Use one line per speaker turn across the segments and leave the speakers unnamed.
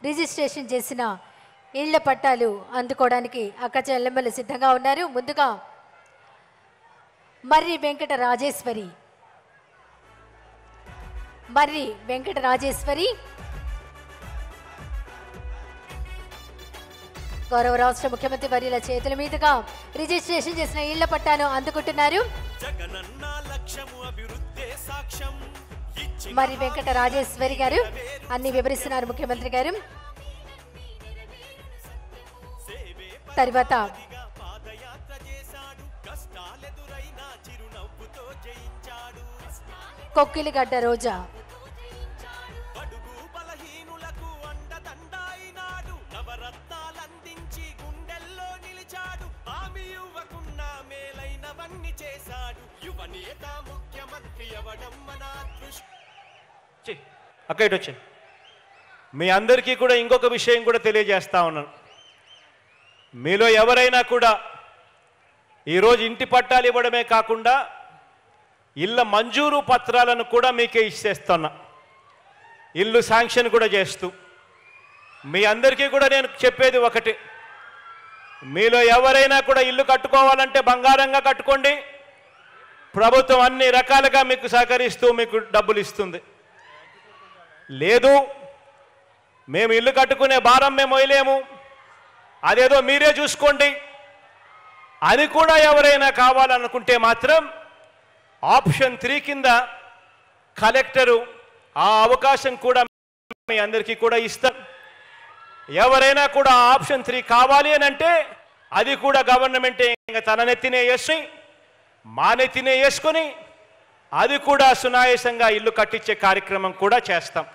Registration చేసిన ఇళ్ల పట్టాలు అందుకోవడానికి అక్క చెల్లెమ్మలు సిద్ధంగా ఉన్నారు. ముందుగా మర్రి వెంకట రాజేశ్వరి గౌరవ రాష్ట్ర ముఖ్యమంత్రి వర్యుల చేతుల మీదుగా రిజిస్ట్రేషన్ చేసిన ఇళ్ల పట్టాను అందుకుంటున్నారు. మరి వెంకట రాజేశ్వరి గారు అన్ని వివరిస్తున్నారు ముఖ్యమంత్రి గారు. తర్వాత కొక్కిలిగడ్డ రోజా
అక్క ఇటు వచ్చి మీ అందరికీ కూడా ఇంకొక విషయం కూడా తెలియజేస్తా ఉన్నాను. మీలో ఎవరైనా కూడా ఈరోజు ఇంటి పట్టాలు ఇవ్వడమే కాకుండా ఇళ్ళ మంజూరు పత్రాలను కూడా మీకే ఇచ్చేస్తున్నా, ఇల్లు శాంక్షన్ కూడా చేస్తూ. మీ అందరికీ కూడా నేను చెప్పేది ఒకటి, మీలో ఎవరైనా కూడా ఇల్లు కట్టుకోవాలంటే బంగారంగా కట్టుకోండి. ప్రభుత్వం అన్ని రకాలుగా మీకు సహకరిస్తూ మీకు డబ్బులు ఇస్తుంది. లేదు మేము ఇల్లు కట్టుకునే భారం మేము మొయ్యలేము, అదేదో మీరే చూసుకోండి అని కూడా ఎవరైనా కావాలనుకుంటే మాత్రం ఆప్షన్ 3 కింద కలెక్టరు ఆ అవకాశం కూడా మీ అందరికీ కూడా ఇస్తారు. ఎవరైనా కూడా ఆప్షన్ 3 కావాలి అని అంటే అది కూడా గవర్నమెంటే ఇంకా తన నెత్తినే వేసి మా నెత్తినే వేసుకొని అది కూడా సునాయాసంగా ఇల్లు కట్టించే కార్యక్రమం కూడా చేస్తాం.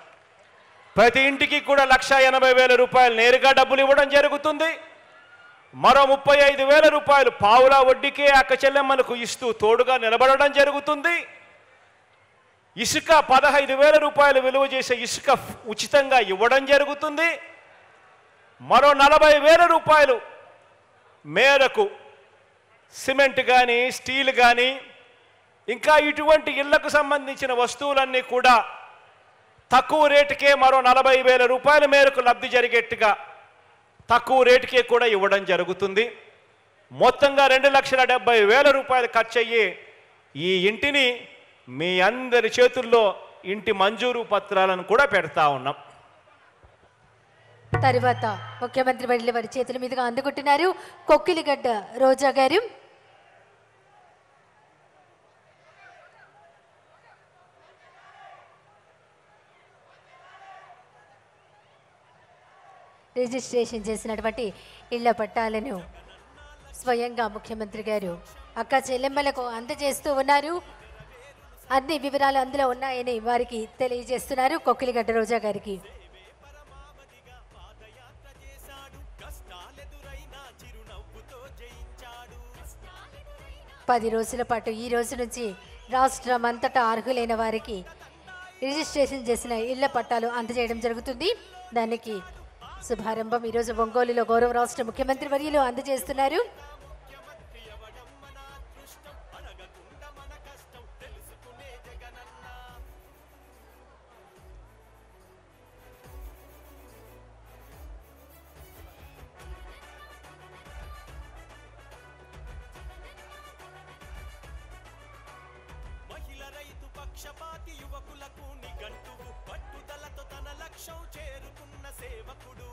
ప్రతి ఇంటికి కూడా 1,80,000 రూపాయలు నేరుగా డబ్బులు ఇవ్వడం జరుగుతుంది. మరో 35,000 రూపాయలు పావులా వడ్డీకే అక్క చెల్లెమ్మలకు ఇస్తూ తోడుగా నిలబడడం జరుగుతుంది. ఇసుక 15,000 రూపాయలు విలువ చేసే ఇసుక ఉచితంగా ఇవ్వడం జరుగుతుంది. మరో 40,000 రూపాయలు మేరకు సిమెంట్ కానీ స్టీల్ కానీ ఇంకా ఇటువంటి ఇళ్లకు సంబంధించిన వస్తువులన్నీ కూడా తక్కువ రేటుకే మరో 40,000 రూపాయల మేరకు లబ్ధి జరిగేట్టుగా తక్కువ రేటుకే కూడా ఇవ్వడం జరుగుతుంది. మొత్తంగా 2,70,000 రూపాయలు ఖర్చు అయ్యి ఈ ఇంటిని మీ అందరి చేతుల్లో ఇంటి మంజూరు పత్రాలను కూడా పెడతా ఉన్నాం.
తర్వాత ముఖ్యమంత్రి వారి చేతుల మీదుగా అందుకుంటున్నారు కొక్కిలిగడ్డ రోజా గారు. రిజిస్ట్రేషన్ చేసినటువంటి ఇళ్ల పట్టాలను స్వయంగా ముఖ్యమంత్రి గారు అక్క చెల్లెమ్మలకు అందజేస్తూ ఉన్నారు. అన్ని వివరాలు అందులో ఉన్నాయని వారికి తెలియజేస్తున్నారు కొక్కిలిగడ్డ రోజా గారికి. పది రోజుల పాటు ఈ రోజు నుంచి రాష్ట్రం అంతటా అర్హులైన వారికి రిజిస్ట్రేషన్ చేసిన ఇళ్ల పట్టాలు అందజేయడం జరుగుతుంది. దానికి శుభారంభం ఈరోజు ఒంగోలులో గౌరవ రాష్ట్ర ముఖ్యమంత్రి వర్యులు అందజేస్తున్నారు.
పక్షపాతి యువకులకు నిఘంటువు పట్టుదలతో తన లక్ష్యం చేరుకున్న సేవకుడు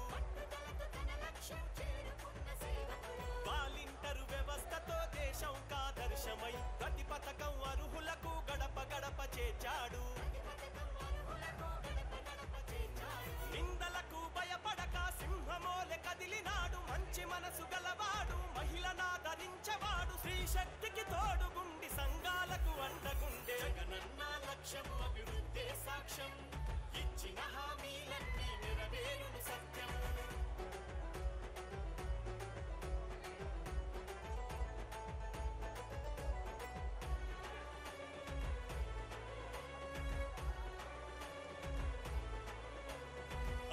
వాలింటరు వ్యవస్థతో దేశం కాదర్శమై ప్రతి పథకం అర్హులకు గడప గడప చేర్చాడు. నిందలకు భయపడక సింహమోలె కదిలినాడు. మంచి మనసు గలవాడు, మహిళనాదరించవాడు, స్త్రీ శక్తికి తోడుగుండి సంఘాలకు అండగుండే. జగనన్న లక్ష్యము అభివృద్ధే సాక్ష్యం, ఇచ్చిన హామీలన్నీ నెరవేరును సత్యం.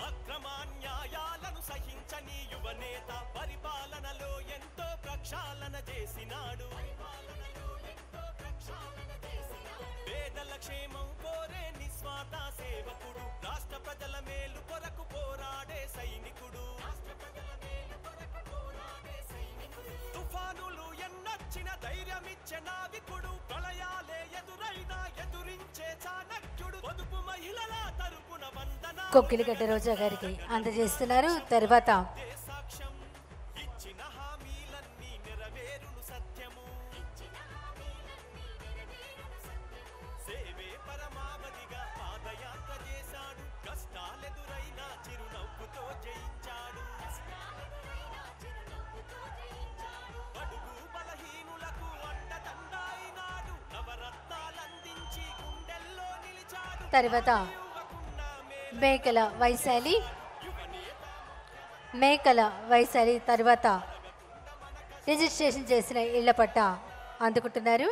అక్రమాన్యాయాలను సహించని యువనేత పరిపాలనలో ఎంతో ప్రక్షాళన చేసినాడు. పేదల క్షేమం కోరే నిస్వార్థ సేవకుడు, రాష్ట్ర ప్రజల మేలు కొరకు నావికుడు ప్రళయాలే ఎదురైనా ఎదురించే చాణక్యుడు పొదుపు మహిళల తరపున వందన
కొక్కిలిగడ్డ రోజా గారికి అందజేస్తున్నారు. తర్వాత
సాక్ష్యం ఇచ్చిన హామీలన్నీ నెరవేరును సత్యము సేవే పరమావధిగా పాదయాత్ర చేశాడు కష్టాలెదురైనా చిరునవ్వుతో జయించాడు అడుగు బలహీనులకు అండదండ అయినాడు నవరత్నాలందించి గుండెల్లో నిలిచాడు
తర్వాత మేకల వైశాలి తర్వాత రిజిస్ట్రేషన్ చేసిన ఇళ్ల పట్టా అందుకుంటున్నారు.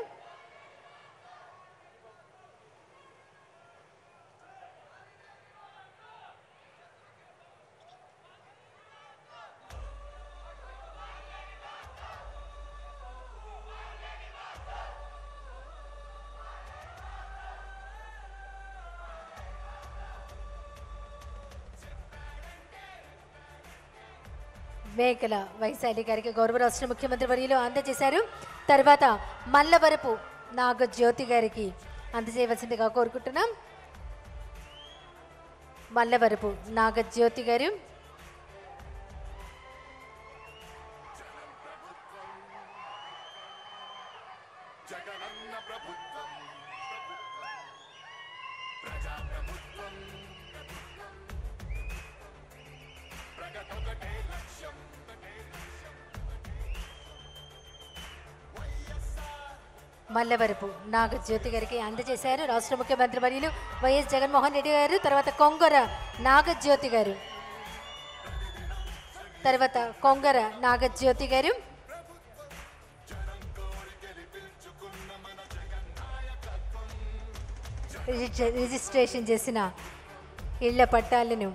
మేకల వైశాలి గారికి గౌరవ రాష్ట్ర ముఖ్యమంత్రి వర్యులు అందజేశారు. తర్వాత మల్లవరపు నాగజ్యోతి గారికి అందజేయవలసిందిగా కోరుకుంటున్నాం. మల్లవరపు నాగజ్యోతి గారు మల్లవరపు నాగజ్యోతి గారికి అందజేశారు రాష్ట్ర ముఖ్యమంత్రి వర్యులు వైఎస్ జగన్మోహన్ రెడ్డి గారు. తర్వాత కొంగర నాగజ్యోతి గారు రిజిస్ట్రేషన్ చేసిన ఇళ్ల పట్టాలను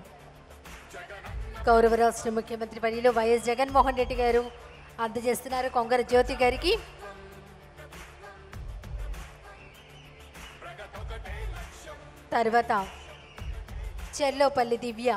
గౌరవ రాష్ట్ర ముఖ్యమంత్రి వర్యులు వైఎస్ జగన్మోహన్ రెడ్డి గారు అందజేస్తున్నారు కొంగర జ్యోతి గారికి. తర్వాత చెల్లోపల్లి దివ్య